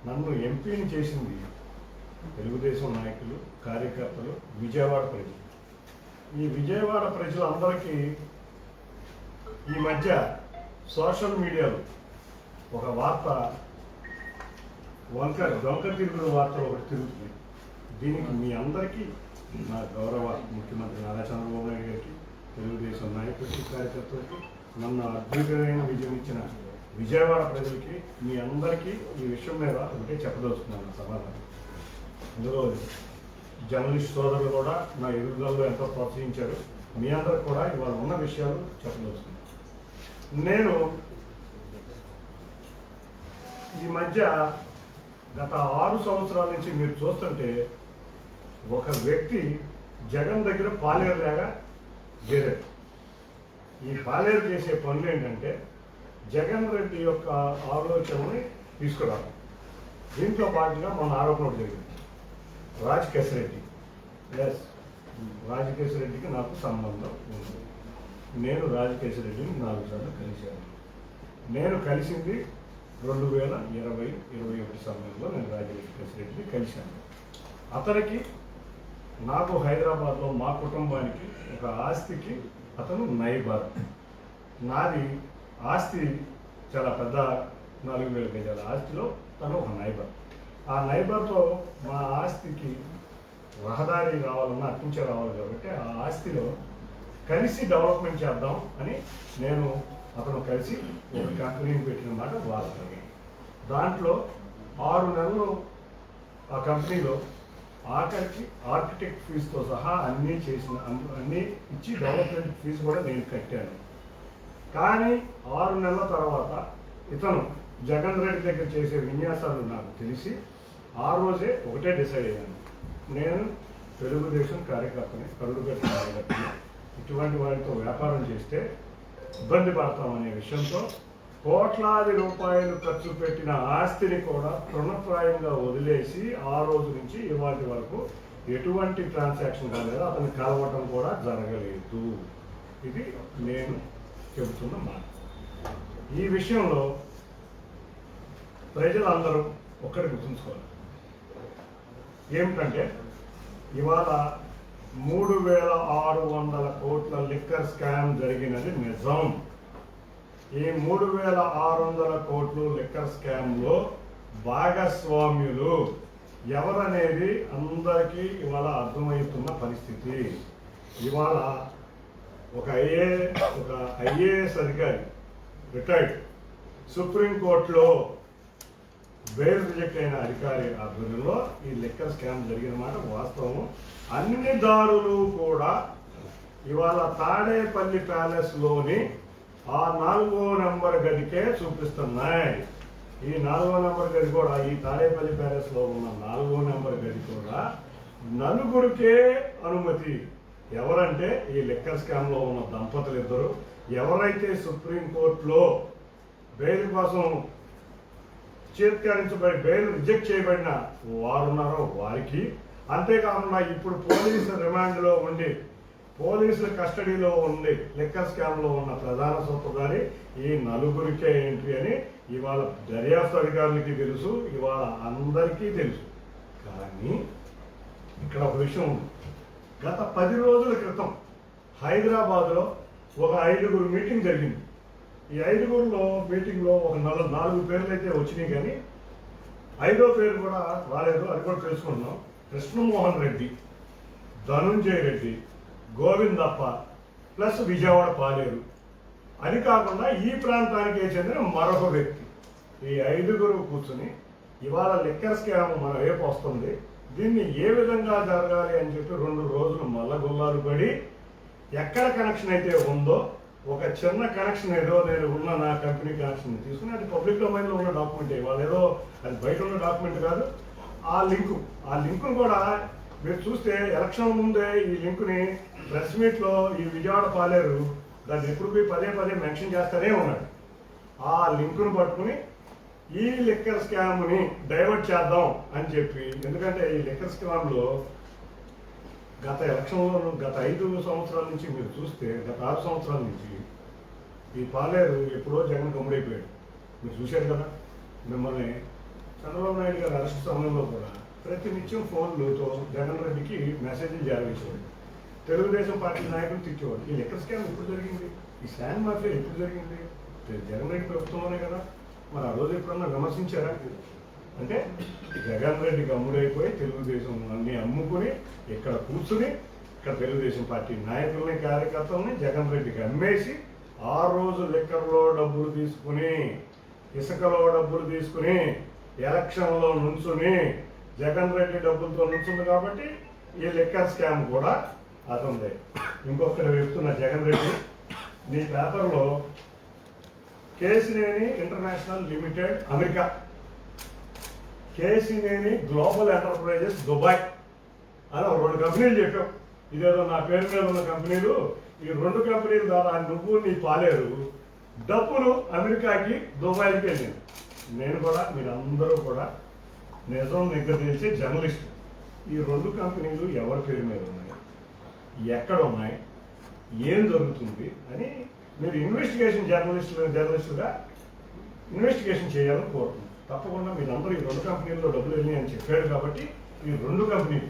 నన్ను ఎంపీని చేసింది తెలుగుదేశం నాయకులు, కార్యకర్తలు, విజయవాడ ప్రజలు. ఈ విజయవాడ ప్రజలందరికీ ఈ మధ్య సోషల్ మీడియాలో ఒక వార్త దొంగ తిరుగుడు వార్తలు ఒకటి తిరుగుతుంది. దీనికి మీ అందరికీ నా గౌరవ ముఖ్యమంత్రి నారా చంద్రబాబు నాయుడు గారికి, తెలుగుదేశం నాయకులకి, కార్యకర్తలకి, నన్ను అద్భుతమైన విజయం ఇచ్చిన విజయవాడ ప్రజలకి, మీ అందరికీ ఈ విషయం మీద ఒకటే చెప్పదలుచుకున్నాను సమాధానం. అందులో జర్నలిస్ట్ సోదరులు కూడా నా ఎదుగుదలలో ఎంతో ప్రోత్సహించారు. మీ అందరికి కూడా ఇవాళ ఉన్న విషయాలు చెప్పదలుచుకున్నాను. నేను ఈ మధ్య గత 6 సంవత్సరాల నుంచి మీరు చూస్తుంటే ఒక వ్యక్తి జగన్ దగ్గర పాలేరులాగా చేరాడు. ఈ పాలేరు చేసే పనులు ఏంటంటే జగన్ రెడ్డి యొక్క ఆలోచనని తీసుకురావడం. దీంట్లో భాగంగా మన ఆరోపణ జరిగింది. రాజకేశ్వరెడ్డి రాజకేశ్వరెడ్డికి నాకు సంబంధం ఉంది. నేను రాజకేశ్వరెడ్డిని 4 సార్లు కలిశాను. నేను కలిసింది 2020-21 సమయంలో నేను రాజకేశ్వరెడ్డిని కలిశాను. అతనికి నాకు హైదరాబాద్లో మా కుటుంబానికి ఒక ఆస్తికి అతను నైబర్. నాది ఆస్తి చాలా పెద్ద 4,000 గజాల ఆస్తిలో తను ఒక నైబర్. ఆ నైబర్తో మా ఆస్తికి రహదారి రావాలన్నా అట్నుంచే రావాలి కాబట్టి ఆ ఆస్తిలో కలిసి డెవలప్మెంట్ చేద్దాం అని నేను అతను కలిసి ఒక కంపెనీని పెట్టిన మాట వాస్తవం. దాంట్లో 6 నెలలు ఆ కంపెనీలో ఆఖరికి ఆర్కిటెక్ట్ ఫీజుతో సహా అన్నీ ఇచ్చి డెవలప్మెంట్ ఫీజు కూడా నేను కట్టాను. కానీ 6 నెలల తర్వాత ఇతను జగన్ రెడ్డి దగ్గర చేసే విన్యాసాలు నాకు తెలిసి ఆ రోజే ఒకటే డిసైడ్ అయ్యాను. నేను తెలుగుదేశం కార్యకర్తని, కరుడుగట్టిన కార్యకర్తని, ఇటువంటి వారితో వ్యాపారం చేస్తే ఇబ్బంది పడతామనే విషయంతో కోట్లాది రూపాయలు ఖర్చు పెట్టిన ఆస్తిని కూడా తృణప్రాయంగా వదిలేసి ఆ రోజు నుంచి ఇవాటి వరకు ఎటువంటి ట్రాన్సాక్షన్ కాలేదు, అతను కలవటం కూడా జరగలేదు. ఇది నేను చెబుతున్న మాట. ఈ విషయంలో ప్రజలందరూ ఒక్కటి గుర్తుంచుకోవాలి. ఏమిటంటే ఇవాళ 3,600 కోట్ల లిక్కర్ స్కామ్ జరిగినది నిజం. ఈ 3,600 కోట్లు లిక్కర్ స్కామ్లో భాగస్వామ్యులు ఎవరనేది అందరికీ ఇవాళ అర్థమవుతున్న పరిస్థితి. ఇవాళ ఒక ఐఏఎస్ అధికారి రిటైర్డ్ సుప్రీంకోర్టులో బెయిల్ రిజెక్ట్ అయిన అధికారి ఆధ్వర్యంలో ఈ లిక్కర్ స్కామ్ జరిగిన మాట వాస్తవం. అన్ని దారులు కూడా ఇవాళ తాడేపల్లి ప్యాలెస్లోని ఆ 4వ నెంబర్ గదికే చూపిస్తున్నాయి. ఈ 4వ నెంబర్ గది కూడా, ఈ తాడేపల్లి ప్యాలెస్లో ఉన్న 4వ నెంబర్ గది కూడా నలుగురికే అనుమతి. ఎవరంటే ఈ లిక్కర్ స్కామ్లో ఉన్న దంపతులు ఇద్దరు, ఎవరైతే సుప్రీంకోర్టులో బెయిల్ కోసం చేత్కరించబడి బెయిల్ రిజెక్ట్ చేయబడిన వారున్నారో వారికి, అంతేకాకుండా ఇప్పుడు పోలీసుల కస్టడీలో ఉండి లిక్కర్ స్కామ్లో ఉన్న ప్రధాన సూత్రధారి ఈ నలుగురికే ఎంట్రీ అని ఇవాళ దర్యాప్తు అధికారులకి తెలుసు, ఇవాళ అందరికీ తెలుసు. కానీ ఇక్కడ ఒక విషయం ఉంది. గత 10 రోజుల క్రితం హైదరాబాద్లో ఒక 5గురు మీటింగ్ జరిగింది. ఈ 5గురిలో మీటింగ్లో ఒక 4 పేర్లు అయితే వచ్చినాయి, కానీ 5వ పేరు కూడా రాలేదు. అది కూడా తెలుసుకుంటున్నాం. కృష్ణమోహన్ రెడ్డి, ధనుంజయ రెడ్డి, గోవిందప్ప ప్లస్ విజయవాడ పాలేరు. అది కాకుండా ఈ ప్రాంతానికి చెందిన మరొక వ్యక్తి. ఈ 5గురు కూర్చుని ఇవాళ లిక్కర్ స్కామ్ మన వైపు వస్తుంది, దీన్ని ఏ విధంగా జరగాలి అని చెప్పి 2 రోజులు మల్లగుల్లాలు పడి ఎక్కడ కనెక్షన్ అయితే ఉందో ఒక చిన్న కనెక్షన్ ఏదో నేను ఉన్న నా కంపెనీ కనెక్షన్ తీసుకుని, అది పబ్లిక్ డొమైన్లో ఉన్న డాక్యుమెంట్, ఇవాళ ఏదో అది బయట ఉన్న డాక్యుమెంట్ కాదు. ఆ లింకును కూడా మీరు చూస్తే ఎలక్షన్ ముందే ఈ లింకుని ప్రెస్ మీట్లో ఈ విజయవాడ పాలేరు దాన్ని ఎప్పుడు పోయి పదే మెన్షన్ చేస్తూనే ఉన్నాడు. ఆ లింకును పట్టుకుని ఈ లిక్కర్ స్కామ్ని డైవర్ట్ చేద్దాం అని చెప్పి, ఎందుకంటే ఈ లిక్కర్ స్కామ్లో గత ఎలక్షన్లో గత 5 సంవత్సరాల నుంచి మీరు చూస్తే, గత 6 సంవత్సరాల నుంచి ఈ పాలేరు ఎప్పుడో జగన్ కమ్ముడైపోయాడు. మీరు చూశారు కదా, మిమ్మల్ని చంద్రబాబు నాయుడు గారు అరెస్ట్ సమయంలో కూడా ప్రతినిత్యం ఫోన్లతో జగన్ రెడ్డికి మెసేజ్లు జారించేవాడు. తెలుగుదేశం పార్టీ నాయకులు తిట్టేవాడు. ఈ లెక్కర్ స్కామ్ ఎప్పుడు జరిగింది? ఈ శాండ్ మాఫియా ఎప్పుడు జరిగింది? జగన్ రెడ్డి ప్రభుత్వంలోనే కదా. మరి ఆ రోజు ఎప్పుడన్నా విమర్శించారా? అంటే జగన్ రెడ్డికి అమ్ముడైపోయి తెలుగుదేశం అన్ని అమ్ముకుని ఇక్కడ కూర్చుని ఇక్కడ తెలుగుదేశం పార్టీ నాయకుల్ని కార్యకర్తల్ని జగన్ రెడ్డికి అమ్మేసి ఆ రోజు లిక్కర్లో డబ్బులు తీసుకుని ఇసుకలో డబ్బులు తీసుకుని ఎలక్షన్లో నుంచుని జగన్ రెడ్డి డబ్బులతో నుంచుంది కాబట్టి ఈ లిక్కర్ స్కామ్ కూడా అతనిదే. ఇంకొకటి చెప్తున్న జగన్ రెడ్డి, నీ పేపర్లో Kesineni international limited America, Kesineni global enterprises Dubai అని ఒక 2 కంపెనీలు చెప్పాం. ఇదేదో నా పేరు మీద ఉన్న కంపెనీలు. ఈ 2 కంపెనీల ద్వారా నువ్వు నీ పాలేరు డబ్బులు అమెరికాకి దుబాయ్కి వెళ్ళింది. నేను కూడా మీరందరూ కూడా నిజం నిగ్గదీల్చే జర్నలిస్ట్. ఈ 2 కంపెనీలు ఎవరి పేరు మీద ఉన్నాయి, ఎక్కడ ఉన్నాయి, ఏం జరుగుతుంది అని మీరు జర్నలిస్టుగా ఇన్వెస్టిగేషన్ చేయాలని కోరుతున్నాను. తప్పకుండా మీరందరూ ఈ 2 కంపెనీల్లో డబ్బులు వెళ్ళి అని చెప్పాడు కాబట్టి ఈ 2 కంపెనీలు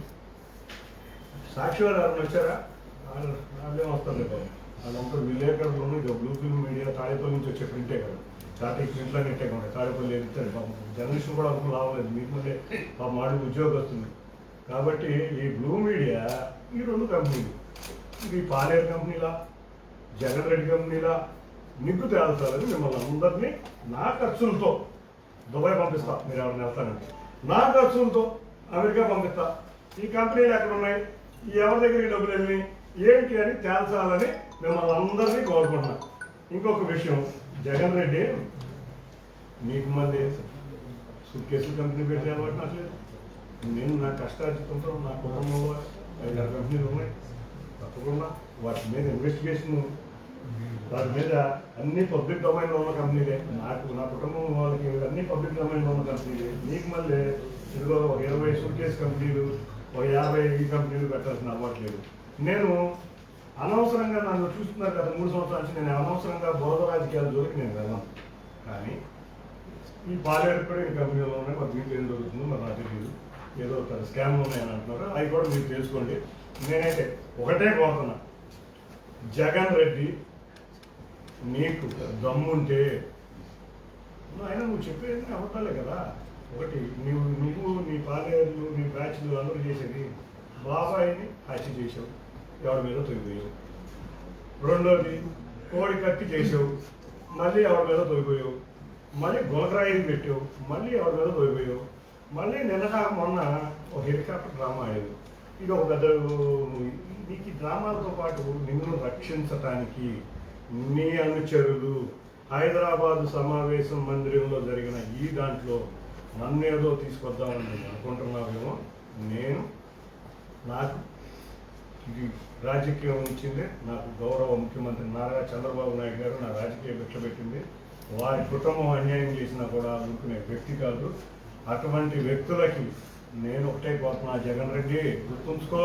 సాక్షివారు ఎవరైనా వచ్చారా? వాళ్ళే వస్తారు కదా. వాళ్ళంతా విలేకరులను బ్లూ ఫిల్మ్ మీడియా తాడేపల్లి నుంచి వచ్చే ప్రింటే కదా. తాటి ప్రింట్లో నెట్టే కదా. తాడేపల్లి ఎదుగుతాడు పాపం. జర్నలిస్టులు కూడా అప్పుడు రావలేదు. మీకు మళ్ళీ పాపం మాడి ఉద్యోగం వస్తుంది కాబట్టి ఈ బ్లూ మీడియా ఈ 2 కంపెనీలు, ఇది పాలేరు కంపెనీలా జగన్ రెడ్డి కంపెనీలా నిగ్గు తేల్చాలని మిమ్మల్ని అందరినీ నా ఖర్చులతో దుబాయ్ పంపిస్తా. మీరు ఎవరిని వెళ్తానంటే నా ఖర్చులతో అమెరికా పంపిస్తా. ఈ కంపెనీలు ఎక్కడ ఉన్నాయి, ఎవరి దగ్గరికి డబ్బులు వెళ్ళి ఏంటి అని తేల్చాలని మిమ్మల్ని అందరినీ కోరుకుంటున్నా. ఇంకొక విషయం, జగన్ రెడ్డి మీకు మళ్ళీ సూట్కేసులు కంపెనీ పెట్టే అలవాటు నాకు లేదు. నేను నా కష్టార్జితంతో నా కుటుంబంలో 5-6 కంపెనీలు ఉన్నాయి. తప్పకుండా వాటి మీద ఇన్వెస్టిగేషన్, వాటి మీద అన్ని పబ్లిక్ డొమైన్లో ఉన్న కంపెనీలే. నాకు నా కుటుంబం వాళ్ళకి అన్ని పబ్లిక్ డొమైన్లో ఉన్న కంపెనీలే. మీకు మళ్ళీ ఇదిగో ఒక 20 సూట్కేస్ కంపెనీలు, ఒక 50 ఈ కంపెనీలు పెట్టాల్సిన అలవాటు లేదు. నేను అనవసరంగా నన్ను చూస్తున్నారు గత 3 సంవత్సరాల నుంచి నేను అనవసరంగా బోధ రాజకీయాల జోలికి నేను వెళ్ళాను. కానీ ఈ పాలేరు కూడా ఈ కంపెనీలో ఉన్నాయి. మరి మీకు ఏం జరుగుతుందో మరి నాకు తెలియదు. ఏదో ఒక స్కామ్లు ఉన్నాయని అంటున్నారు. అవి కూడా మీరు తెలుసుకోండి. నేనైతే ఒకటే కోరుతున్నా, జగన్ రెడ్డి నీకు దమ్ముంటే ఆయన నువ్వు చెప్పేది అవ్వటాలే కదా. ఒకటి నువ్వు నీ పాలేర్లు నీ బ్యాచ్లు అందరూ చేసేది బాబాయిని హత్య చేసావు, ఎవరి మీద తొలిపోయావు. రెండోది కోడి కత్తి చేసావు, మళ్ళీ ఎవరి మీద తొలిపోయావు. మళ్ళీ గులకరాయిలు పెట్టావు, మళ్ళీ ఎవరి మీద తొలిపోయావు. మళ్ళీ నిన్నగా మొన్న ఒక హెలికాప్టర్ డ్రామా ఆడేది. ఇది ఒక పెద్ద. నీకు ఈ డ్రామాలతో పాటు నిన్ను రక్షించటానికి నీ అనుచరులు హైదరాబాదు సమావేశం మందిరంలో జరిగిన ఈ దాంట్లో నన్నేదో తీసుకొద్దామని నేను అనుకుంటున్నావేమో. నాకు ఇది రాజకీయం ఇచ్చింది. నాకు గౌరవ ముఖ్యమంత్రి నారా చంద్రబాబు నాయుడు గారు నా రాజకీయ భిక్ష పెట్టింది. వారి కుటుంబం అన్యాయం చేసినా కూడా అనుకునే వ్యక్తి కాదు. అటువంటి వ్యక్తులకి నేను ఒకటే కోరుతున్నా, జగన్ రెడ్డి గుర్తుంచుకో.